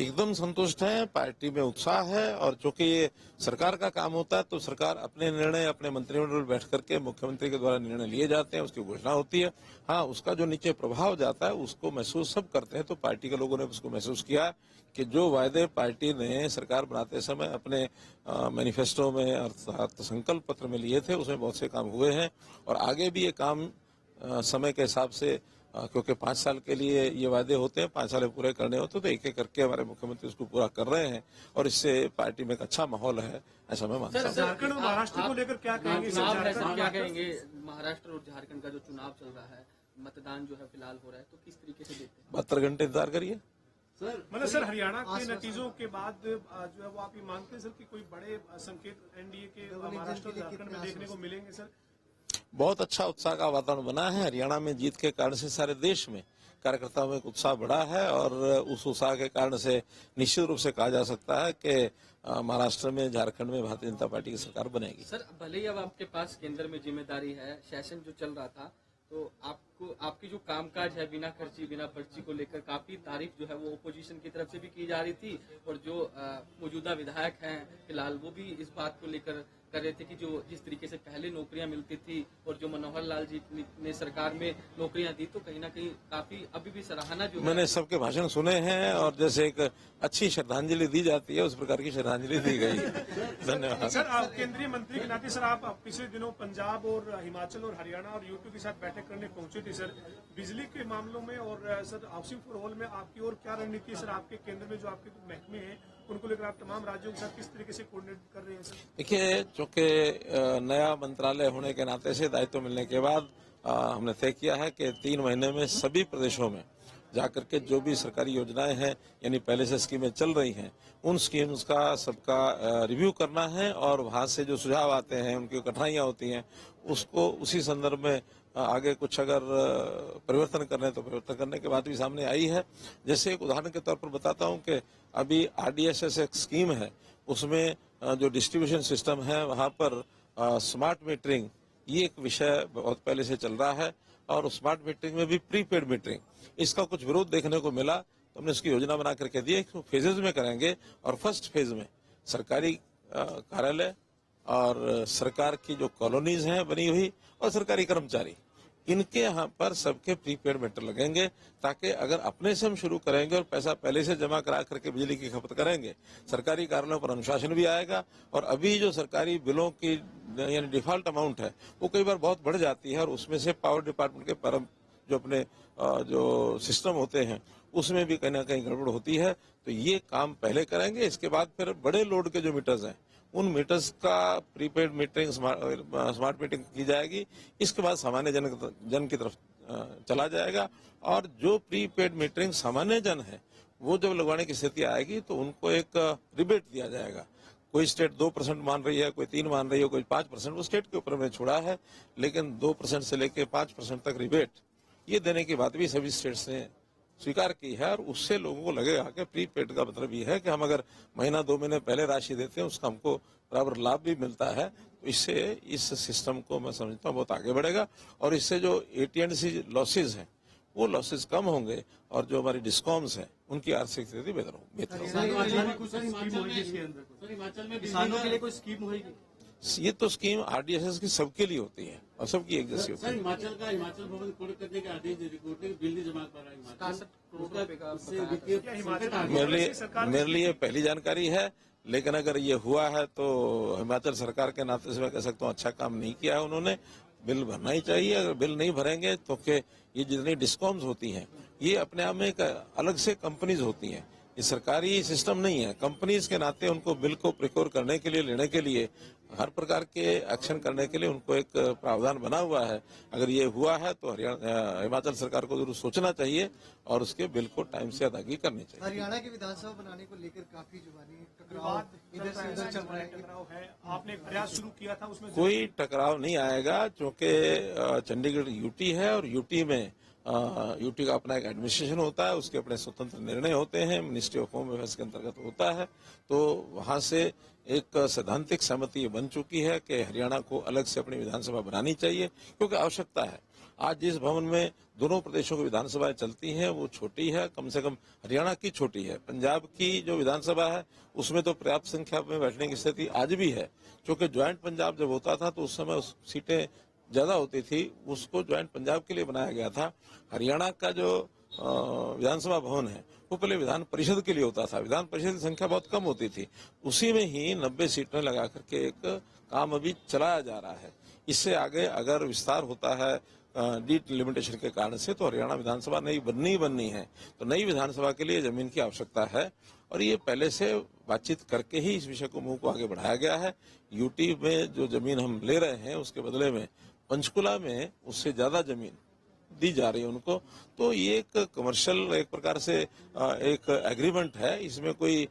एकदम संतुष्ट हैं, पार्टी में उत्साह है और चूंकि ये सरकार का काम होता है तो सरकार अपने निर्णय अपने मंत्रिमंडल बैठ करके मुख्यमंत्री के द्वारा निर्णय लिए जाते हैं, उसकी घोषणा होती है। हाँ, उसका जो नीचे प्रभाव जाता है उसको महसूस सब करते हैं। तो पार्टी के लोगों ने उसको महसूस किया कि जो वायदे पार्टी ने सरकार बनाते समय अपने मैनिफेस्टो में अर्थात संकल्प पत्र में लिए थे उसमें बहुत से काम हुए हैं और आगे भी ये काम समय के हिसाब से क्योंकि 5 साल के लिए ये वादे होते हैं, 5 साल पूरे करने होते हैं, तो एक एक करके हमारे मुख्यमंत्री उसको पूरा कर रहे हैं और इससे पार्टी में एक अच्छा माहौल है, ऐसा मैं मानता हूँ। झारखंड और महाराष्ट्र को लेकर क्या कहेंगे? क्या कहेंगे? महाराष्ट्र और झारखंड का जो चुनाव चल रहा है, मतदान जो है फिलहाल हो रहा है, तो किस तरीके से देखते हैं? 72 घंटे इंतजार करिए। सर हरियाणा के नतीजों के बाद जो है वो आप ये मानते हैं सर कि कोई बड़े संकेत एनडीए के महाराष्ट्र और झारखंड में देखने को मिलेंगे सर? बहुत अच्छा उत्साह का वातावरण बना है। हरियाणा में जीत के कारण से सारे देश में कार्यकर्ताओं में एक उत्साह बढ़ा है और उस उत्साह के कारण से निश्चित रूप से कहा जा सकता है कि महाराष्ट्र में, झारखंड में भारतीय जनता पार्टी की सरकार बनेगी। सर, भले ही अब आपके पास केंद्र में जिम्मेदारी है, सेशन जो चल रहा था, तो आपको आपकी जो कामकाज है बिना खर्ची बिना पर्ची को लेकर काफी तारीफ जो है वो ओपोजिशन की तरफ से भी की जा रही थी और जो मौजूदा विधायक हैं फिलहाल वो भी इस बात को लेकर कर रहे थे कि जो जिस तरीके से पहले नौकरियां मिलती थी और जो मनोहर लाल जी ने सरकार में नौकरियां दी, तो कहीं ना कहीं काफी अभी भी सराहना जो मैंने सबके भाषण सुने हैं और जैसे एक अच्छी श्रद्धांजलि दी जाती है उस प्रकार की श्रद्धांजलि दी गई। धन्यवाद। सर, आप केंद्रीय मंत्री के नाते सर आप पिछले दिनों पंजाब और हिमाचल और हरियाणा और यूपी के साथ बैठक करने पहुंचे थे सर, बिजली के मामलों में और सर हाउसिंग फॉर ऑल में आपकी और क्या रणनीति है सर? आपके केंद्र में जो आपके महकमे हैं उनको लेकर आप तमाम राज्यों के साथ किस तरीके से कोऑर्डिनेट कर रहे हैं सर? देखिए, चूंकि नया मंत्रालय होने के नाते से दायित्व मिलने के बाद हमने तय किया है कि 3 महीने में सभी प्रदेशों में जाकर के जो भी सरकारी योजनाएं हैं यानी पहले से स्कीमें चल रही हैं उन स्कीम्स का सबका रिव्यू करना है और वहां से जो सुझाव आते हैं, उनकी कठिनाइयां होती हैं, उसको उसी संदर्भ में आगे कुछ अगर परिवर्तन करने तो परिवर्तन करने के बाद भी सामने आई है। जैसे एक उदाहरण के तौर पर बताता हूं कि अभी RDSS एक स्कीम है, उसमें जो डिस्ट्रीब्यूशन सिस्टम है वहां पर स्मार्ट मीटरिंग ये एक विषय बहुत पहले से चल रहा है और स्मार्ट मीटरिंग में भी प्रीपेड मीटरिंग, इसका कुछ विरोध देखने को मिला तो हमने इसकी योजना बना करके दी है कि फेजेज में करेंगे और फर्स्ट फेज में सरकारी कार्यालय और सरकार की जो कॉलोनीज हैं बनी हुई और सरकारी कर्मचारी, इनके यहाँ पर सबके प्रीपेड मीटर लगेंगे ताकि अगर अपने से हम शुरू करेंगे और पैसा पहले से जमा करा करके बिजली की खपत करेंगे, सरकारी कार्यालयों पर अनुशासन भी आएगा और अभी जो सरकारी बिलों की यानी डिफॉल्ट अमाउंट है वो कई बार बहुत बढ़ जाती है और उसमें से पावर डिपार्टमेंट के परम जो अपने जो सिस्टम होते हैं उसमें भी कहीं ना कहीं गड़बड़ होती है। तो ये काम पहले करेंगे, इसके बाद फिर बड़े लोड के जो मीटर्स हैं उन मीटर्स का प्रीपेड मीटरिंग स्मार्ट मीटरिंग की जाएगी। इसके बाद सामान्य जन की तरफ चला जाएगा और जो प्रीपेड मीटरिंग सामान्य जन है वो जब लगवाने की स्थिति आएगी तो उनको एक रिबेट दिया जाएगा। कोई स्टेट 2% मान रही है, कोई 3 मान रही है, कोई 5%, वो स्टेट के ऊपर मैंने छोड़ा है, लेकिन 2% से लेकर 5% तक रिबेट ये देने की बात भी सभी स्टेट्स ने स्वीकार की है और उससे लोगों को लगेगा कि प्रीपेड का मतलब ये है कि हम अगर महीना 2 महीने पहले राशि देते हैं उसका हमको बराबर लाभ भी मिलता है। तो इससे इस सिस्टम को मैं समझता हूँ बहुत आगे बढ़ेगा और इससे जो AT&C लॉसेज हैं वो लॉसेज कम होंगे और जो हमारी डिस्कॉम्स हैं उनकी आर्थिक स्थिति बेहतर होगी। हिमाचल में किसानों के लिए कोई स्कीम होगी? ये तो स्कीम RDSS की सबके लिए होती है और सबकी एक जैसी होती है। हिमाचल भवन कोड करने का आदेश बिल जमा कर रहा है। मेरे लिए पहली जानकारी है, लेकिन अगर ये हुआ है तो हिमाचल सरकार के नाते से मैं कह सकता हूँ अच्छा काम नहीं किया है उन्होंने। बिल भरना ही चाहिए, अगर बिल नहीं भरेंगे तो ये जितनी डिस्कॉम्स होती हैं ये अपने आप में एक अलग से कंपनीज होती हैं, ये सरकारी सिस्टम नहीं है। कंपनीज के नाते उनको बिल को प्रिकोर करने के लिए, लेने के लिए, हर प्रकार के एक्शन करने के लिए उनको एक प्रावधान बना हुआ है। अगर ये हुआ है तो हिमाचल सरकार को जरूर सोचना चाहिए और उसके बिल को टाइम से अदायगी करनी चाहिए। हरियाणा की विधानसभा बनाने को लेकर काफी जुबानी टकराव इधर से उधर चल रहा है, आपने एक प्रयास शुरू किया था उसमें कोई टकराव नहीं आएगा क्योंकि चंडीगढ़ यूटी है और यूटी में यूटी का अपना एक एडमिनिस्ट्रेशन होता है, उसके अपने स्वतंत्र निर्णय होते हैं, मिनिस्ट्री ऑफ होम अफेयर्स के अंतर्गत होता है। तो वहां से एक सैद्धांतिक सहमति बन चुकी है कि हरियाणा को अलग से अपनी विधानसभा बनानी चाहिए क्योंकि आवश्यकता है। आज जिस भवन में दोनों प्रदेशों की विधानसभाएं चलती हैं वो छोटी है, कम से कम हरियाणा की छोटी है। पंजाब की जो विधानसभा है उसमें तो पर्याप्त संख्या में बैठने की स्थिति आज भी है, क्योंकि ज्वाइंट पंजाब जब होता था तो उस समय उस सीटें ज्यादा होती थी, उसको ज्वाइंट पंजाब के लिए बनाया गया था। हरियाणा का जो विधानसभा भवन है वो पहले विधान परिषद के लिए होता था, विधान परिषद की संख्या बहुत कम होती थी, उसी में ही 90 सीटें लगा करके एक काम अभी चलाया जा रहा है। इससे आगे अगर विस्तार होता है डिलिमिटेशन के कारण से तो हरियाणा विधानसभा नई बननी है, तो नई विधानसभा के लिए जमीन की आवश्यकता है और ये पहले से बातचीत करके ही इस विषय को मुंह को आगे बढ़ाया गया है। यूटी में जो जमीन हम ले रहे हैं उसके बदले में पंचकुला में उससे ज्यादा जमीन दी जा रही है उनको, तो ये एक कमर्शियल एक प्रकार से एक एग्रीमेंट है। इसमें कोई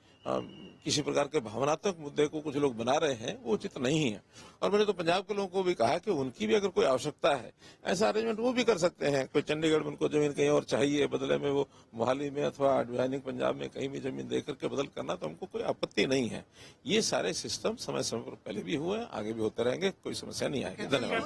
किसी प्रकार के भावनात्मक मुद्दे को कुछ लोग बना रहे हैं वो उचित नहीं है। और मैंने तो पंजाब के लोगों को भी कहा कि उनकी भी अगर कोई आवश्यकता है ऐसा अरेंजमेंट वो भी कर सकते हैं। कोई चंडीगढ़ में उनको जमीन कहीं और चाहिए, बदले में वो मोहाली में अथवा ज्वाइनिंग पंजाब में कहीं भी जमीन दे करके बदल करना, तो हमको कोई आपत्ति नहीं है। ये सारे सिस्टम समय समय पर पहले भी हुए, आगे भी होते रहेंगे, कोई समस्या नहीं आएगी। धन्यवाद।